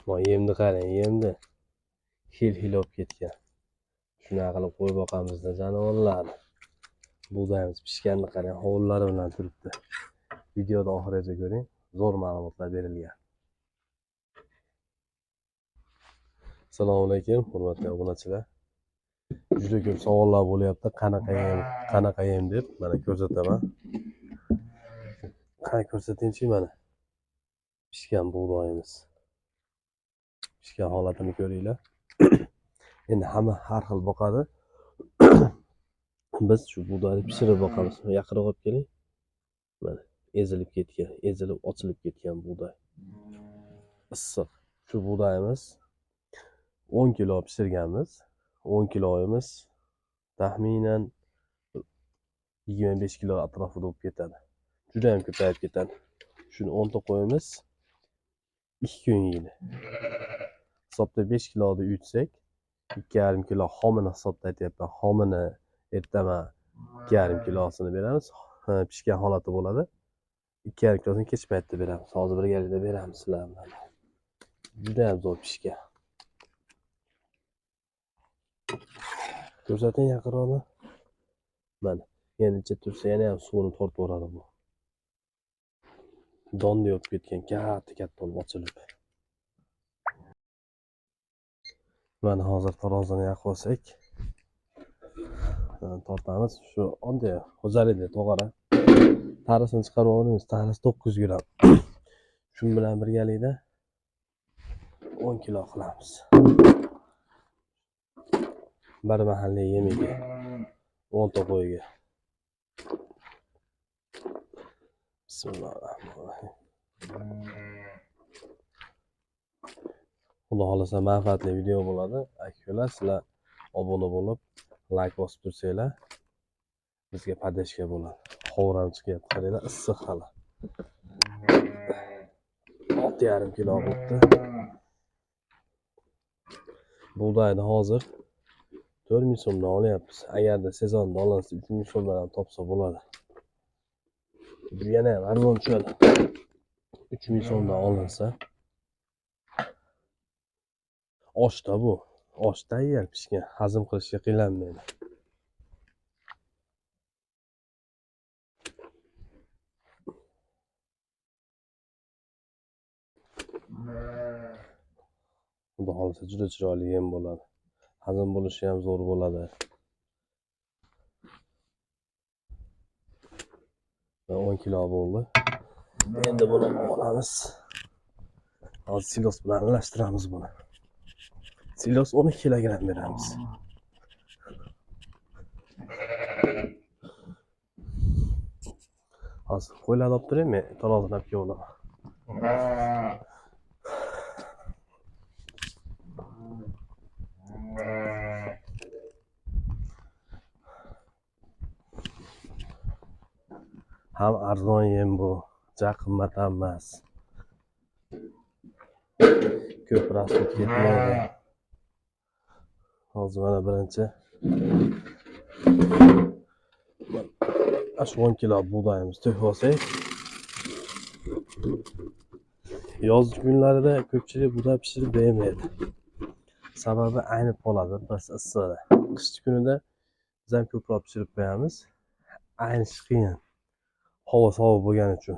Ma yemni qarang, yemni. Hil olib ketgan. Shuna qilib qo'yib boqamizda jonivorlarni. Buğdayimiz pishganini qarang, hovlilari bilan turibdi. Videoda oxirigacha ko'ring, zo'r ma'lumotlar berilgan. Assalomu alaykum, hurmatli obunachilar. Juda ko'p savollar bo'lyapti, qanaqa yem deb. Mana ko'rsataman. Qani ko'rsatingchi mana. Pishgan buğdayimiz. Pishgan holatini ko'ringlar. Endi hamma har xil boqadi. Biz shu buğdayni pishirib boqamiz. Yaqinroq olib keling. Mana ezilib ketgan, ezilib ochilib ketgan buğday. Issiq. Shu buğdayimiz 10 kilo pishirganmiz. 10 kiloyimiz taxminan 25 kilo atrofida bo'lib ketadi. Juda ham ko'payib ketadi. Shuni 10 ta qo'yamiz. 2 kun yeydi. Hisobda 5 kiloni uyutsak, 2,5 kilo xomini hisobda aytyapman. Xomini ertaman 2,5 kilosini beramiz. Pishgan holati bo'ladi. 2,5 kilosini kech paytda beramiz. Hozir birgalikda beramiz sizlar bilan. Juda ham zo'r pishgan. Ko'rsating yaqinroqni. Mana, yana ichida tursa yana ham suvini tortib yuboradi bu. Donni yopib ketgan, katta bo'lib ochilib. Mana hozir tarozini yoqib olsak, tortamiz. Shu oddiy xo'jalikda to'g'ri. Tarisini chiqarib olamiz. Tarisi 900 gram. Shu bilan birgalikda 10 kilo qilamiz. Bir mahalliy yemiga 10 ta qo'yga. Bismillahirrohmanirrohim. Xudo xolasa manfaatli video bo'ladi. Akalar, sizlar obuna bo'lib, like bosib tursanglar, bizga podдержка bo'ladi. Hovram chiqyapti, qaranglar, issiq hali. 6,5 kilo bo'libdi. Buğdayni hozir 4,000 so'mdan olyapmiz. Agarda sezonda olinsa 3,000 so'mdan ham topsa bo'ladi. Bu yana ham arzon tushadi. 3,000 so'mdan olinsa. Oshda bu. Osh tayyor pishgan, hazm qilishga qiynalmaydi. Xudo xolasa juda chiroyli yem bo'ladi. Hazm bo'lishi ham zo'r bo'ladi. 10 kilo bo'ldi. Endi buni olamiz. Hozir silos bilan aralashtiramiz buni. Silos 12 kilogram beramiz. Hozir qo'ylarni olib turaymi? Tarozini olib kelaman. Ham arzon yem bu, ja qimmat emas. Ko'p rasxod ketmaydi. Hozir mana birinchi shu 10 kilo buğdayimiz to'kib olsak, yoz kunlarida ko'pchilik buğday pishirib bermaydi. Sababi aynib qoladi, biz issiqda. Qish kunida biz ham ko'proq pishirib qo'yamiz. Aynish qiyin. Havo sovuq bo'lgani uchun.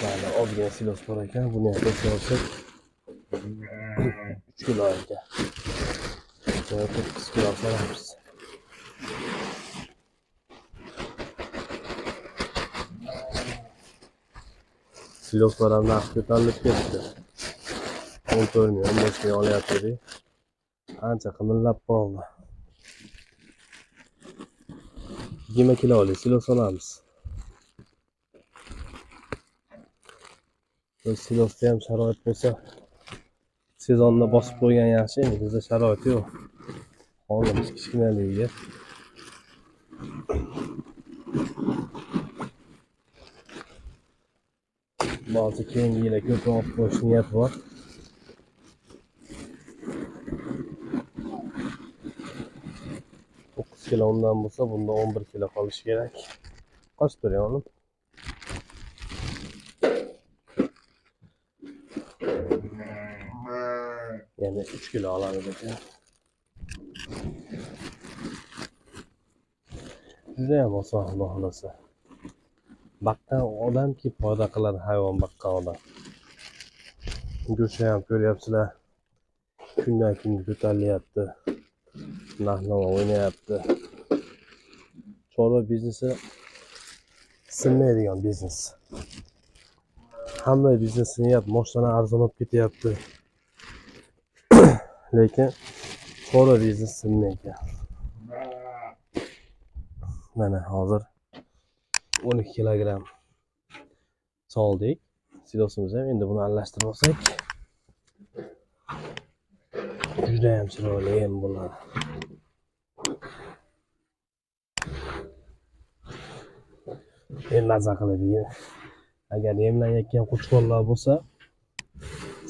Mana ozgina silos bor ekan, buni ham to'kib olsak 3 kilo ekan. 9 kilo solamiz. Siloslar ham narxi ko'tarilib ketdi. 14 ming, 15 ming olyapti. Ancha qimillab qoldi. 20 kiloli silos olamiz. Silosda ham sharoit bo'lsa, sezonda bosib qo'ygan yaxshi, endi bizda sharoit yo'q. Hozir kichkinaligiga ba'zi keyingi yil ko'proq olib qo'yish niyat bor. Kilo undan bo'lsa, bunda 11 kilo qolishi kerak. Qoch turing oğlum. Yani 3 kilo oladi ekan. Judayam oson xudo xolasa. Baqqan odamki foyda qiladi hayvon baqqan odam. Go'shti ham ko'ryapsizlar. Kundan kunga ko'tarilyapti. Narx-navo o'ynayapti. Chorva biznesi sinmaydigan biznes. Hamma biznes sinyapti, moshinalar arzonlab ketyapti. Lekin chorva biznes sinmaydi. Mana hozir 12 kilogramm soldik. Silosimiz ham endi buni aralashtirib olsak juda ham chiroyli yem bo'ladi. Men maza qilib yeyman. Agar yemlanayotgan qo'chqorlar bo'lsa,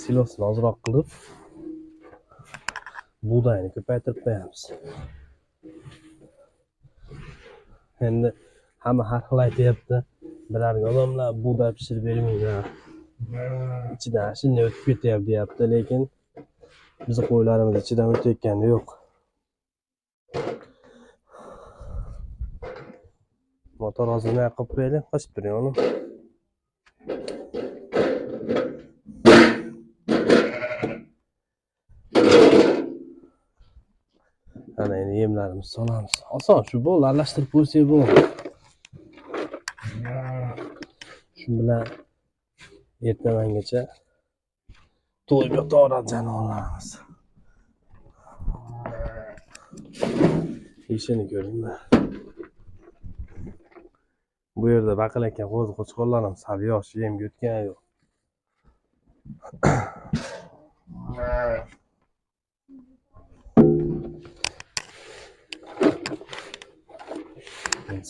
silosini ozroq qilib bug'doyni ko'paytirib qo'yamiz. Endi hamma har xil aytyapti. Bilarga odamlar bug'doy pishirib bermanglar. Ichidan shunday o'tib ketyapti deyapti, lekin bizni qo'ylarimiz ichidan o'tayotgani yo'q. Motor ozmay qilib qo'yaylik, qochib turing oğlum. Ana endi yemlarimiz solamiz. Oson shu bo'ldi, aralashtirib qo'ysak bo'ldi. Shu bilan ertamangacha to'yib yotaveradi jonivorlarimiz. Ishini ko'ringlar. Bu yerda baqilayotgan qo'zi qo'chqorlar ham sal yosh, yemga o'tgani yo'q.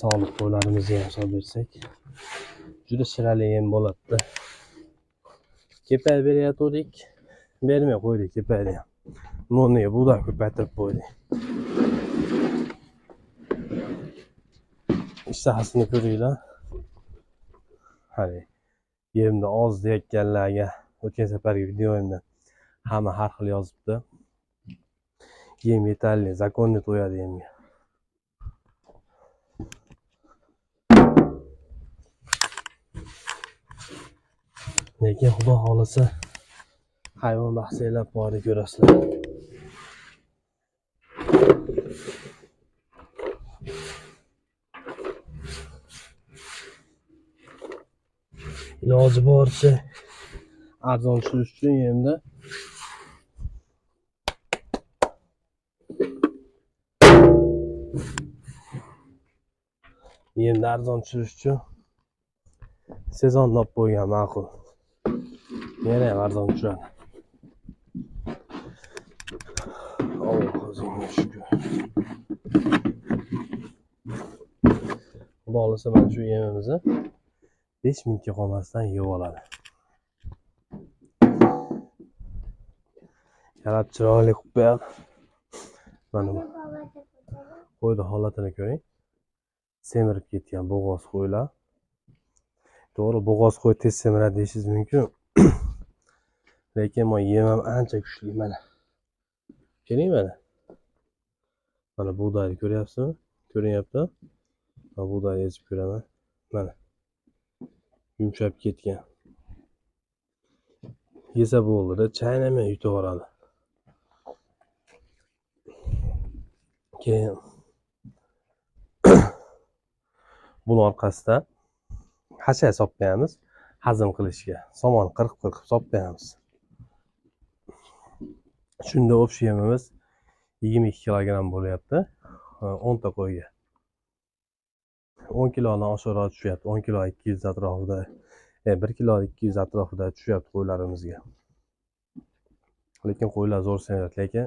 Sog'liq qo'ylarimizga ham solib bersak juda shirali yem bo'ladi. Kepay berayotgandik, bermay qo'ydik kepayni ham. Noniga bug'doy ko'paytirib qo'ydik. Ishtahasini ko'ringlar. Hali yemni oz deyotganlarga o'tgan safargi videoyimda hamma har xil yozibdi. Yem yetarli, zakonni to'yadi yemga. Lekin xudo xolasa hayvon bahsinglar bori ko'rasizlar. Iloji boricha arzon tushirish uchun yemda arzon tushirish uchun sezonni olib qo'ygan ma'qul. Yana ham arzon tushadi. Allohga shukr. Xudo xolasa mana shu yemimizni 5 minutga qolmasdan yeb oladi. Yarab chiroyli qilib qo'yadi. Mana bu qo'yni holatini ko'ring. Semirib ketgan bo'g'oz qo'ylar. To'g'ri, bo'g'oz qo'y tez semiradi deyishingiz mumkin. Lekin men yem ham ancha kuchli mana. Keling mana. Mana bug'doyni ko'ryapsizmi? Ko'ryapti. Mana bug'doyni ezib ko'raman. Mana. Yumshab ketgan. Yesa bo'ldi-da, chaynamay yutaveradi. Keyin buni orqasida hashay solib qo'yamiz. Hazm qilishga. Somon 40 solib qo'yamiz. Shunda общий yemimiz 22 kilogramm bo'lyapti. 10 ta qo'yga. 10 kilodan oshiqroq tushyapti. 10 kilo 200 atrofida. 1 kilo 200 atrofida tushyapti qo'ylarimizga. Lekin qo'ylar zo'r semiradi, lekin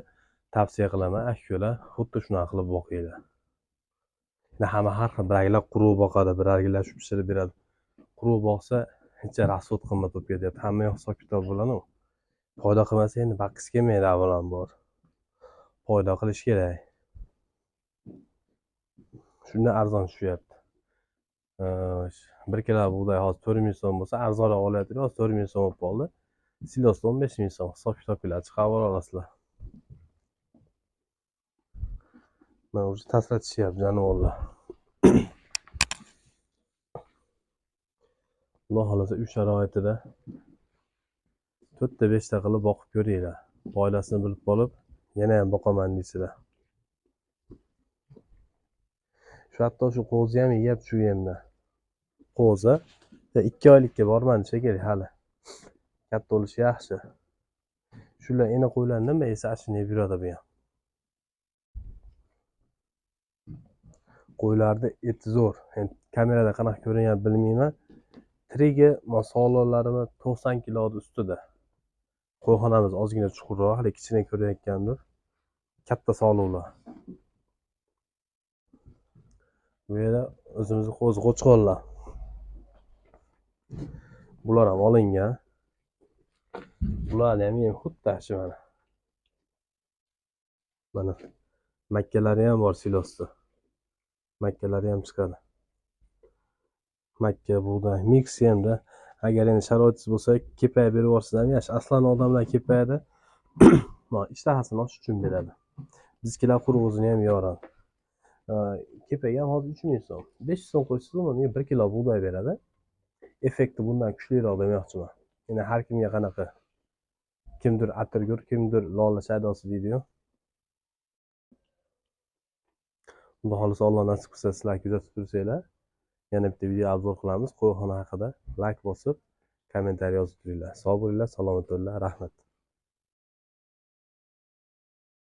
tavsiya qilaman, akko'lar xuddi shunaqa qilib boqinglar. Hamma har xil birargilar quruq boqadi, birargilar shu pishirib beradi. Quruq boqsa, hech rasxod qimmat bo'lib ketyapti. Hamma yoq hisob kitob bo'ladi-ku. Foyda qilmasa endi baqqisi kelmaydi avvalambor. Foyda qilish kerak. Shunda arzon tushyapti. 1 kilo bug'doy hozir 4000 so'm bo'lsa, arzonroq olyapti. Hozir 4000 so'm bo'lib qoldi. Silosda 15 ming so'm. Hisob-kitob bilan chiqarib olasizlar. Mana уже tashlatishyapti jonivorlar. Xudo xolasa uy sharoitida 4 ta 5 ta qilib boqib ko'ringlar. Oilasini bilib qolib, yana ham boqaman deysizlar. Shu hatto shu qo'zi ham yeyapti shu yemni. Qo'zi 2 oylikka bormadi shekilli hali. Katta bo'lishi yaxshi. Shular eni qo'ylarni nima esa ashuni yeb yuradi bu ham. Qo'ylarni eti zo'r. Endi kamerada qanaqa ko'rinyapti bilmayman. Tirigi sog'liqlarimi 90 kiloning ustida. Qo'yxonamiz ozgina chuqurroq, hali kichkina ko'rayotgandir. Katta sog'liqlar. Bu yerda o'zimizning qo'zi-qo'chqonlar. Bular ham olingan. Bularni ham xuddi shu mana. Mana makkalari ham bor silosda. Makkalari ham chiqadi. Makka, bug'doy, mix hamda agar endi sharoitingiz bo'lsa, kepaya berib yuborsangiz ham yaxshi. Aslan odamlar kepayada ishtahasini ochish uchun beradi. Bizkilar quruq o'zini ham yoradi. Kepaga ham hozir 3 ming so'm. 500 so'm qo'ysangiz unga 1 kilo bug'doy beradi. Effekti bundan kuchliroq demoqchiman. Endi har kimga qanaqa. Kimdir atirgur, kimdir lola shaydosi deydi-yu. Xudo xolisa Alloh nasib qilsa sizlar kuzatib tursanglar, yana bitta video obzor qilamiz. Qo'yxona haqida like bosib, kommentariy yozib turinglar. Sog' bo'linglar, salomat bo'linglar. Rahmat.